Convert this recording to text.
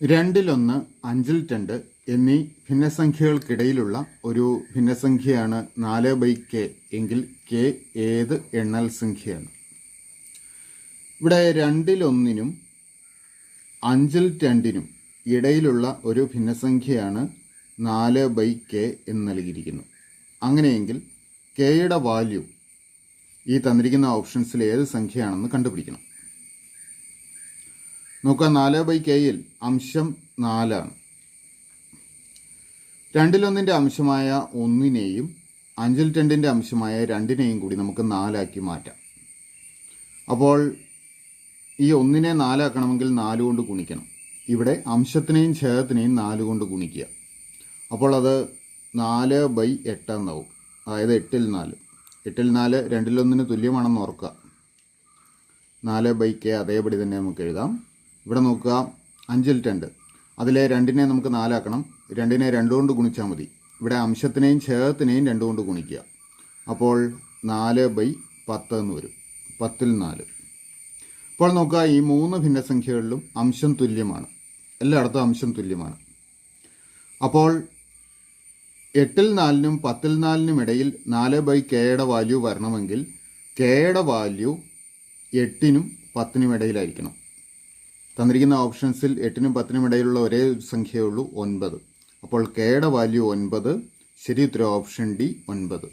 രണ്ടിലൊന്ന്, അഞ്ചിൽ രണ്ട് എന്നീ ഭിന്നസംഖ്യകൾക്കിടയിലുള്ള ഒരു ഭിന്നസംഖ്യയാണ് 4/k എങ്കിൽ k ഏത് എണ്ണൽ സംഖ്യയാണ്? ഇവിടെ രണ്ടിലൊന്നിനും അഞ്ചിൽ രണ്ടിനും ഇടയിലുള്ള ഒരു ഭിന്നസംഖ്യയാണ് 4/k എന്ന് നൽകിയിരിക്കുന്നു. അങ്ങനെയെങ്കിൽ kയുടെ വാല്യൂ ഈ തന്നിരിക്കുന്ന ഓപ്ഷൻസിൽ ഏത് സംഖ്യയാണെന്ന് കണ്ടുപിടിക്കണം. നോക്കുക, 4/kയിൽ അംശം 4 ആണ്. രണ്ടിലൊന്നിൻ്റെ അംശമായ 1നെയും അഞ്ചിൽ രണ്ടിൻ്റെ അംശമായ 2നെയും കൂടി നമുക്ക് 4 ആക്കി മാറ്റാം. അപ്പോൾ ഈ 1നെ 4 ആക്കണമെങ്കിൽ 4 കൊണ്ട് ഗുണിക്കണം. ഇവിടെ അംശത്തിനെയും ഛേദത്തിനെയും 4 കൊണ്ട് ഗുണിക്കുക. അപ്പോൾ അത് 4/8 എന്നാവും. അതായത് 8ൽ 4. 8ൽ 4 രണ്ടിലൊന്നിന് തുല്യമാണെന്ന് ഓർക്കുക. 4/k അതേപടി തന്നെ നമുക്ക് എഴുതാം. ഇവിടെ നോക്കുക, അഞ്ചിൽ 2, അതിലെ 2നെ നമുക്ക് 4 ആക്കണം. 2നെ 2 കൊണ്ട് ഗുണിച്ചാൽ മതി. ഇവിടെ അംശത്തിനെയും ഛേദത്തിനെയും 2 കൊണ്ട് ഗുണിക്കുക. അപ്പോൾ 4/10 എന്ന് വരും. 10ൽ 4. അപ്പോൾ നോക്കുക, ഈ 3 ഭിന്നസംഖ്യകളിലും അംശം തുല്യമാണ്. എല്ലായിടത്തും അംശം തുല്യമാണ്. അപ്പോൾ 8ൽ 4നും 10ൽ 4നും ഇടയിൽ 4/kയുടെ വാല്യൂ വരണമെങ്കിൽ kയുടെ വാല്യൂ 8നും 10നും ഇടയിലായിരിക്കണം. തന്നിരിക്കുന്ന ഓപ്ഷൻസിൽ 8നും 10നും ഇടയിലുള്ള ഒരേ സംഖ്യയേ ഉള്ളൂ, 9. അപ്പോൾ kയുടെ വാല്യൂ 9. ശരി ഉത്തരം ഓപ്ഷൻ ഡി, 9.